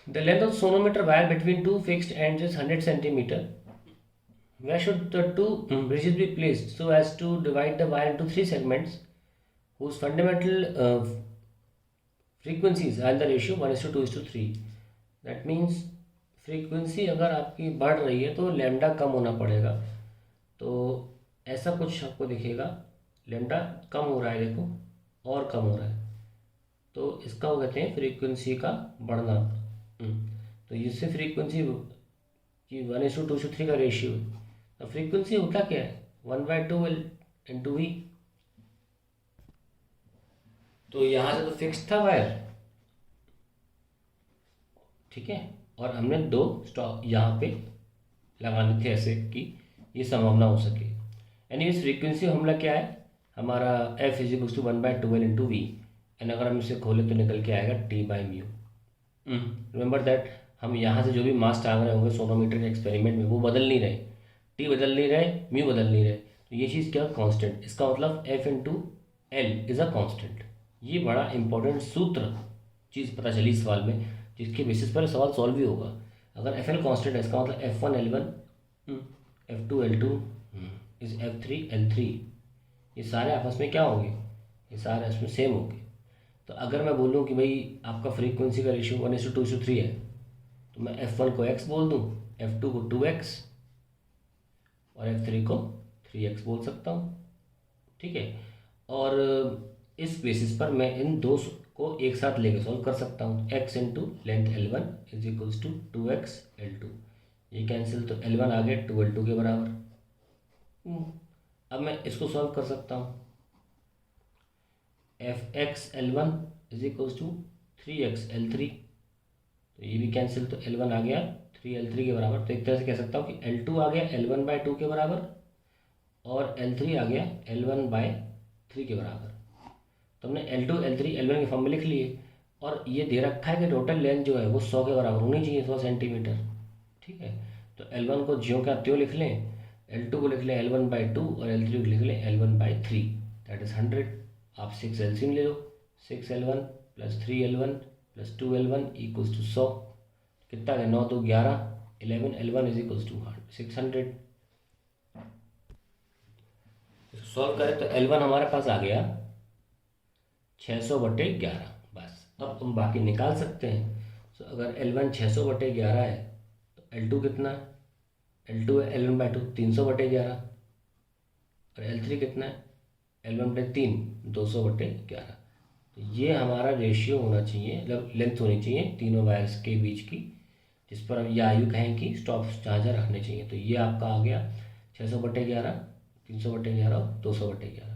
The length of sonometer wire between two fixed ends is 100 centimeter. Where should the two bridges be placed so as to divide the wire into three segments whose fundamental frequencies are in the ratio 1:2:3? That means frequency अगर आपकी बढ़ रही है तो lambda कम होना पड़ेगा। तो ऐसा कुछ आपको दिखेगा, लैम्डा कम हो रहा है, देखो और कम हो रहा है, तो इसका वो कहते हैं फ्रीक्वेंसी का बढ़ना। तो इससे फ्रीक्वेंसी की 1:2:3 का रेशियो। तो फ्रीक्वेंसी होता क्या है, 1/2 इंटू वी। तो यहाँ से तो फिक्स था वायर, ठीक है, और हमने दो स्टॉप यहाँ पे लगाने थे ऐसे कि ये संभावना हो सके। यानी इस फ्रीक्वेंसी हमला क्या है हमारा, F is equal to 1/12 into V. And अगर हम इसे खोले तो निकल के आएगा T/μ। रिमेंबर दैट हम यहाँ से जो भी मास टांग रहे होंगे सोनोमीटर के एक्सपेरिमेंट में, वो बदल नहीं रहे, टी बदल नहीं रहे, म्यू बदल नहीं रहे। तो ये चीज़ क्या, कांस्टेंट। इसका मतलब F into L is a constant. ये बड़ा इंपॉर्टेंट सूत्र चीज़ पता चली सवाल में, जिसके बेसिस पर सवाल सॉल्व भी होगा। अगर एफ एल कॉन्स्टेंट है, इसका मतलब F1 L1 F2 L2 is F3 L3। ये सारे आपस में क्या होंगे, ये सारे इसमें सेम होंगे। तो अगर मैं बोलूँ कि भाई आपका फ्रीक्वेंसी का रेशियो 1:2:3 है, तो मैं F1 को x बोल दूँ, F2 को 2x और F3 को 3x बोल सकता हूँ, ठीक है। और इस बेसिस पर मैं इन दो को एक साथ लेके सॉल्व कर सकता हूँ। x into length L1 is equals to 2x L2। ये कैंसिल, तो L1 आ गया 2L2 के बराबर। अब मैं इसको सॉल्व कर सकता हूँ, Fx L1 is equals to 3x L3। तो ये भी कैंसिल, तो L1 आ गया 3L3 के बराबर। तो एक तरह से कह सकता हूँ कि L2 आ गया L1/2 के बराबर और L3 आ गया L1/3 के बराबर। तो हमने L2 L3 L1 के फॉर्म में लिख लिए, और ये दे रखा है कि टोटल लेंथ जो है वो 100 के बराबर होनी चाहिए, 100 सेंटीमीटर, ठीक है। तो L1 को ज्यों का त्यों लिख लें, L2 को लिख लें L1/2 और L3 को लिख लें L1/3, दैट इज़ 100। आप 6 एलसीएम ले लो, 6L1 + 3L1 + 2L1 equals to 100। कितना है, 9 2 11, 11L1 is equals to 600। Solve करें तो L1 हमारे पास आ गया 600/11। बस अब हम बाकी निकाल सकते हैं। तो अगर L1 600/11 है तो L2 कितना है, L2 है L1/2 300/11, और L3 कितना है L1/3 200/11। तो ये हमारा रेशियो होना चाहिए, मतलब लेंथ होनी चाहिए तीनों वायर्स के बीच की, जिस पर हम या यूँ कहें कि स्टॉप जहाँ जहाँ रखने चाहिए। तो ये आपका आ गया 600/11, 300/11 और 200/11।